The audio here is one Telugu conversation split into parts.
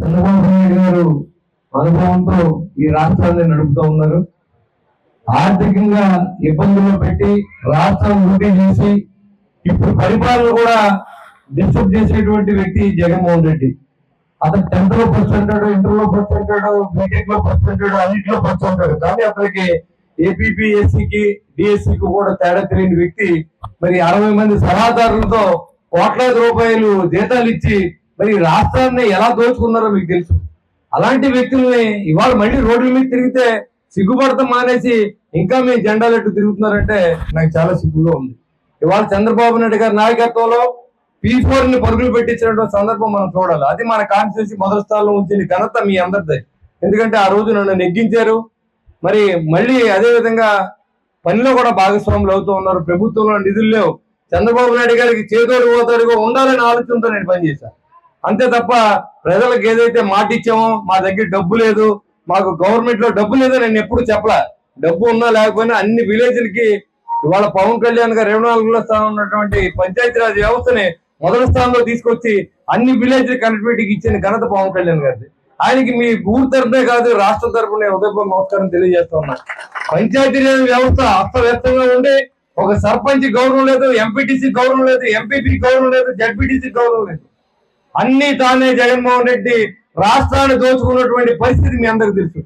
చంద్రబాబు నాయుడు గారు అనుభవంతో ఈ రాష్ట్రాన్ని నడుపుతూ ఉన్నారు. ఆర్థికంగా ఇబ్బందులు పెట్టి రాష్ట్రాన్ని లూటీ చేసి ఇప్పుడు పరిపాలన కూడా డిస్టర్బ్ చేసేటువంటి వ్యక్తి జగన్మోహన్ రెడ్డి. అతను 10th లో ఫస్ట్ అంటాడు, ఇంటర్ లో ఫస్ట్ అంటాడు, బీటెక్ లో ఫస్ట్ అంటాడు, అన్నింటిలో ఫస్ట్ అంటాడు. కానీ అతనికి ఏపీపీఎస్సీకి డిఎస్సికి కూడా తేడా తెలియని వ్యక్తి మరి 60 మంది సలహాదారులతో కోట్లాది రూపాయలు జీతాలు ఇచ్చి మరి రాష్ట్రాన్ని ఎలా దోచుకున్నారో మీకు తెలుసు. అలాంటి వ్యక్తుల్ని ఇవాళ మళ్ళీ రోడ్ల మీద తిరిగితే సిగ్గుపడతాం మానేసి ఇంకా మీ జెండాలు ఎట్టు తిరుగుతున్నారంటే నాకు చాలా సిగ్గుగా ఉంది. ఇవాళ చంద్రబాబు నాయుడు గారి నాయకత్వంలో P4 ని పరుగులు పెట్టించినటువంటి సందర్భం మనం చూడాలి. అది మన కాన్స్టిట్యూన్సీ మొదటి స్థానంలో ఉంచిన ఘనత మీ అందరిదే. ఎందుకంటే ఆ రోజు నన్ను నెగ్గించారు. మరి మళ్ళీ అదే విధంగా పనిలో కూడా భాగస్వాములు అవుతూ ఉన్నారు. ప్రభుత్వంలో నిధులు లేవు. చంద్రబాబు నాయుడు గారికి చేదోడు ఓదోడుగా ఉండాలని ఆలోచనతో నేను పనిచేశాను. అంతే తప్ప ప్రజలకు ఏదైతే మాట ఇచ్చామో మా దగ్గర డబ్బు లేదు, మాకు గవర్నమెంట్ లో డబ్బు లేదో నేను ఎప్పుడు చెప్పలే. డబ్బు ఉన్నా లేకపోయినా అన్ని విలేజ్లకి ఇవాళ పవన్ కళ్యాణ్ గారు 24లో స్థానం ఉన్నటువంటి పంచాయతీరాజ్ వ్యవస్థని మొదటి స్థానంలో తీసుకొచ్చి అన్ని విలేజ్ కనెక్టివిటీకి ఇచ్చిన ఘనత పవన్ కళ్యాణ్ గారిది. ఆయనకి మీ ఊరు తరఫునే కాదు రాష్ట్ర తరఫున ఉదయపూర్ నమస్కారం తెలియజేస్తా ఉన్నా. పంచాయతీరాజ్ వ్యవస్థ అస్తవ్యస్తంగా ఉండి ఒక సర్పంచ్ గౌరవం లేదు, ఎంపీటీసీ గౌరవం లేదు, ఎంపీపీ గౌరవం లేదు, జడ్పీటీసీ గౌరవం లేదు. అన్ని తానే జగన్మోహన్ రెడ్డి రాష్ట్రాన్ని దోచుకున్నటువంటి పరిస్థితి మీ అందరికి తెలుసు.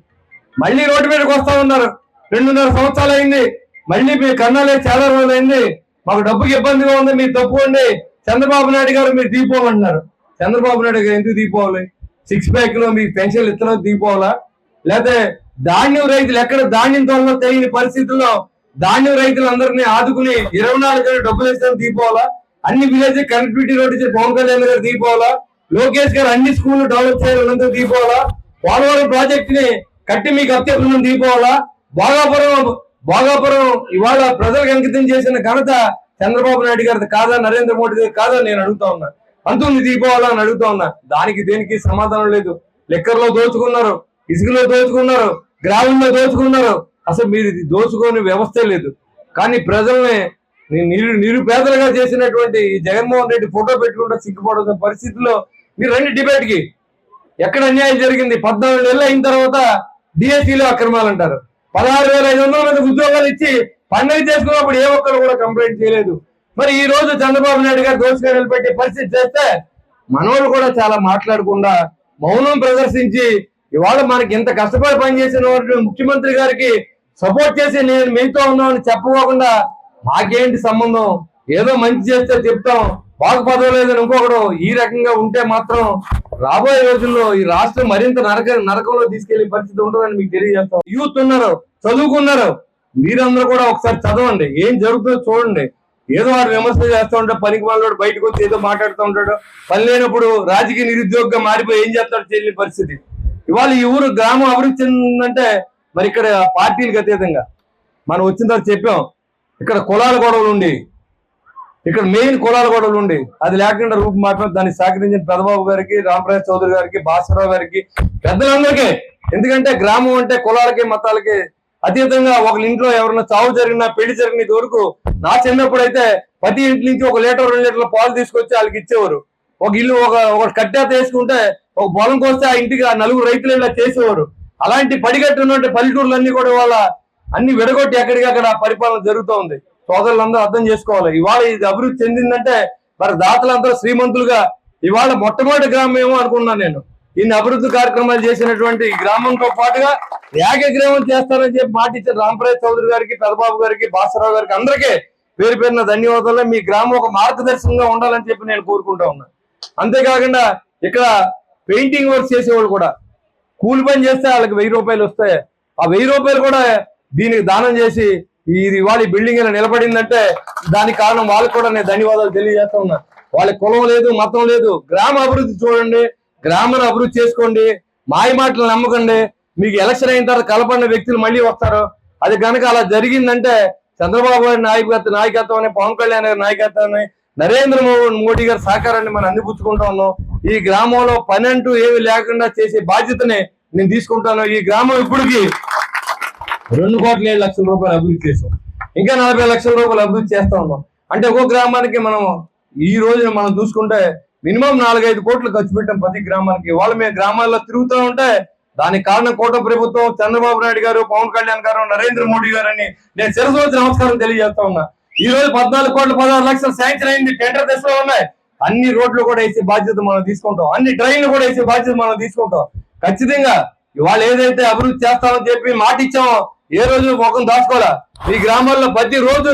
మళ్ళీ రోడ్డు మీదకి వస్తా ఉన్నారు. 2.5 సంవత్సరాలు అయింది. మళ్ళీ మీ కన్నాలే చాలా రోజులు అయింది. మాకు డబ్బుకి ఇబ్బందిగా ఉంది, మీరు తప్పుకోండి. చంద్రబాబు నాయుడు గారు మీరు దీపోమంటున్నారు. చంద్రబాబు నాయుడు గారు ఎందుకు దీపోవాలి? 6 ప్యాక్ లో మీకు పెన్షన్లు ఇస్తున్నా దీపోవాలా? లేకపోతే ధాన్యం రైతులు ఎక్కడ ధాన్యం తోలలో తెలియని పరిస్థితుల్లో ధాన్యం రైతులందరినీ ఆదుకుని 24 గంటలు డబ్బులు ఇస్తాను దీపోవాలా? అన్ని విలేజ్ కనెక్టివిటీ రోడ్ ఇచ్చే పవన్ కళ్యాణ్ గారు దీపోవాలా? లోకేష్ గారు అన్ని స్కూళ్లు డెవలప్ చేయాలంతా దీపోవాలా? పోలవరం ప్రాజెక్ట్ ని కట్టి మీకు అత్యవసరం దీపోవాలా? భోగాపురం ఇవాళ ప్రజలకు అంకితం చేసిన ఘనత చంద్రబాబు నాయుడు గారిది కాదా, నరేంద్ర మోడీ గారి కాదా నేను అడుగుతా ఉన్నా. అంతుంది దీపోవాలా అని అడుగుతా ఉన్నా. దానికి దేనికి సమాధానం లేదు. లిక్కర్లో దోచుకున్నారు, ఇసుకలో దోచుకున్నారు, గ్రామంలో దోచుకున్నారు. అసలు మీరు దోచుకోని వ్యవస్థే లేదు. కానీ ప్రజల్ని నిరుపేదలుగా చేసినటువంటి జగన్మోహన్ రెడ్డి ఫోటో పెట్టుకుంటే సిగ్గుపడాల్సిన పరిస్థితుల్లో మీరు రండి డిబేట్ కి. ఎక్కడ అన్యాయం జరిగింది? 14 నెలలు అయిన తర్వాత డిఎస్సీలో అక్రమాలు అంటారు. 16,500 మంది ఉద్యోగాలు ఇచ్చి పండుగ చేసుకున్నప్పుడు ఏ ఒక్కరు కూడా కంప్లైంట్ చేయలేదు. మరి ఈ రోజు చంద్రబాబు నాయుడు గారు దోషుగా నిలబెట్టే పరిస్థితి చేస్తే మనోళ్ళు కూడా చాలా మాట్లాడకుండా మౌనం ప్రదర్శించి ఇవాళ మనకి ఇంత కష్టపడి పనిచేసిన ముఖ్యమంత్రి గారికి సపోర్ట్ చేసి నేను మీతో ఉన్నామని చెప్పకోకుండా మాకేంటి సంబంధం, ఏదో మంచి చేస్తే చెప్తాం, బాగుపడలేదని ఇంకొకడు ఈ రకంగా ఉంటే మాత్రం రాబోయే రోజుల్లో ఈ రాష్ట్రం మరింత నరకంలో తీసుకెళ్లే పరిస్థితి ఉంటుందని మీకు తెలియజేస్తాం. యూత్ ఉన్నారు, చదువుకున్నారు, మీరందరూ కూడా ఒకసారి చదవండి, ఏం జరుగుతుందో చూడండి. ఏదో వాడు విమర్శలు చేస్తూ ఉంటాడు, పనికి వాళ్ళోడు బయటకు వచ్చి ఏదో మాట్లాడుతూ ఉంటాడు. పని లేనప్పుడు రాజకీయ నిరుద్యోగంగా మారిపోయి ఏం చేస్తాడు తెలియని పరిస్థితి. ఇవాళ ఈ ఊరు గ్రామం అభివృద్ధి చెందిందంటే మరి ఇక్కడ పార్టీలకు అతీతంగా మనం వచ్చిన తర్వాత చెప్పాం. ఇక్కడ కులాల గొడవలు ఉండి, ఇక్కడ మెయిన్ కులాల గొడవలు ఉండి అది లేకుండా రూపు మాత్రం దాన్ని సహకరించిన పెద్దబాబు గారికి, రామప్రసాద్ చౌదరి గారికి, భాస్కరరావు గారికి, పెద్దలందరికీ. ఎందుకంటే గ్రామం అంటే కులాలకి మతాలకి అతీతంగా ఒకరి ఇంట్లో ఎవరైనా చావు జరిగినా పెళ్లి జరిగిన వరకు నా చిన్నప్పుడు అయితే ప్రతి ఇంటి నుంచి 1 లీటర్ 2 లీటర్ల పాలు తీసుకొచ్చి వాళ్ళకి ఇచ్చేవారు. ఒక ఇల్లు ఒక కట్టేత వేసుకుంటే ఒక పొలం కోస్తే ఆ ఇంటికి 4 రైతులు ఇలా చేసేవారు. అలాంటి పడిగట్టు ఉన్నటువంటి పల్లెటూర్లన్నీ కూడా వాళ్ళ అన్ని విడగొట్టి ఎక్కడికక్కడ పరిపాలన జరుగుతూ ఉంది. సోదరులందరూ అర్థం చేసుకోవాలి. ఇవాళ ఇది అభివృద్ధి చెందిందంటే మరి దాతలందరూ శ్రీమంతులుగా ఇవాళ మొట్టమొదటి గ్రామం ఏమో అనుకున్నాను నేను. ఇన్ని అభివృద్ధి కార్యక్రమాలు చేసినటువంటి గ్రామంతో పాటుగా ఏకగ్రీవం చేస్తారని చెప్పి మాట ఇచ్చిన రామప్రసాద్ చౌదరి గారికి, పెద్దబాబు గారికి, భాస్కరరావు గారికి అందరికీ పేరు పేరున ధన్యవాదాలు. మీ గ్రామం ఒక మార్గదర్శకంగా ఉండాలని చెప్పి నేను కోరుకుంటా ఉన్నా. అంతేకాకుండా ఇక్కడ పెయింటింగ్ వర్క్ చేసేవాళ్ళు కూడా కూలి పని చేస్తే వాళ్ళకి 1000 రూపాయలు వస్తాయి. ఆ 1000 రూపాయలు కూడా దీనికి దానం చేసి ఇది ఇవాళ బిల్డింగ్ ఇలా నిలబడిందంటే దానికి కారణం వాళ్ళకి కూడా నేను ధన్యవాదాలు తెలియజేస్తా ఉన్నా. వాళ్ళకి కులం లేదు, మతం లేదు. గ్రామ అభివృద్ధి చూడండి, గ్రామాన్ని అభివృద్ధి చేసుకోండి, మాయ మాటలు నమ్మకండి. మీకు ఎలక్షన్ అయిన తర్వాత కలపడిన వ్యక్తులు మళ్ళీ వస్తారు. అది కనుక అలా జరిగిందంటే చంద్రబాబు గారి నాయకత్వాన్ని, పవన్ కళ్యాణ్ గారి నాయకత్వాన్ని, నరేంద్ర మోడీ గారి సహకారాన్ని మనం అందిపుచ్చుకుంటా ఉన్నాం. ఈ గ్రామంలో పని అంటూ ఏమి లేకుండా చేసే బాధ్యతని నేను తీసుకుంటాను. ఈ గ్రామం ఇప్పటికి 2,7 లక్షల రూపాయలు అభివృద్ధి చేసాం. ఇంకా 40 లక్షల రూపాయలు అభివృద్ధి చేస్తా ఉన్నాం. అంటే ఒక్కో గ్రామానికి మనం ఈ రోజున మనం చూసుకుంటే మినిమం 4-5 కోట్లు ఖర్చు పెట్టాం ప్రతి గ్రామానికి. ఇవాళ మేము గ్రామాల్లో తిరుగుతూ ఉంటే దానికి కారణం కూటమి ప్రభుత్వం, చంద్రబాబు నాయుడు గారు, పవన్ కళ్యాణ్ గారు, నరేంద్ర మోడీ గారు అని నేను శిరస్సు వచ్చి నమస్కారం తెలియజేస్తా ఉన్నా. ఈ రోజు 14 కోట్ల 16 లక్షలు శాంక్షన్ అయింది, టెండర్ దశలో ఉన్నాయి. అన్ని రోడ్లు కూడా వేసే బాధ్యత మనం తీసుకుంటాం, అన్ని డ్రైన్లు కూడా వేసే బాధ్యత మనం తీసుకుంటాం. ఖచ్చితంగా ఇవాళ ఏదైతే అభివృద్ధి చేస్తామని చెప్పి మాట ఇచ్చామో ఏ రోజు ముఖం దాచుకోవాలా. ఈ గ్రామాల్లో ప్రతి రోజు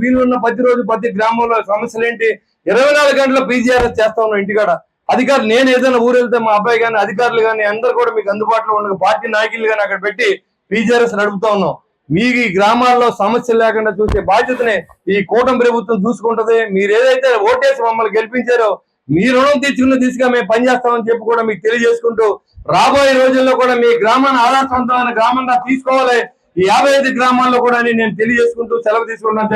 వీలున్న ప్రతి రోజు ప్రతి గ్రామంలో సమస్యలు ఏంటి 24 గంటల పీజీఆర్ఎస్ చేస్తా ఉన్నాం ఇంటికాడ. అధికారులు నేను ఏదైనా ఊరు వెళ్తే మా అబ్బాయి కానీ అధికారులు కానీ అందరూ కూడా మీకు అందుబాటులో ఉండగా పార్టీ నాయకులు కానీ అక్కడ పెట్టి పీజీఆర్ఎస్ నడుపుతా ఉన్నాం. మీకు ఈ గ్రామాల్లో సమస్యలు లేకుండా చూసే బాధ్యతనే ఈ కూటమి ప్రభుత్వం చూసుకుంటది. మీరు ఏదైతే ఓటేసి మమ్మల్ని గెలిపించారో మీ రుణం తీర్చుకున్న దిశగా మేము పనిచేస్తామని చెప్పి కూడా మీకు తెలియజేసుకుంటూ రాబోయే రోజుల్లో కూడా మీ గ్రామాన్ని ఆదర్శవంతమైన గ్రామంగా తీసుకోవాలి ఈ 55 గ్రామాల్లో కూడా నేను తెలియజేసుకుంటూ సెలవు తీసుకుంటున్నాను.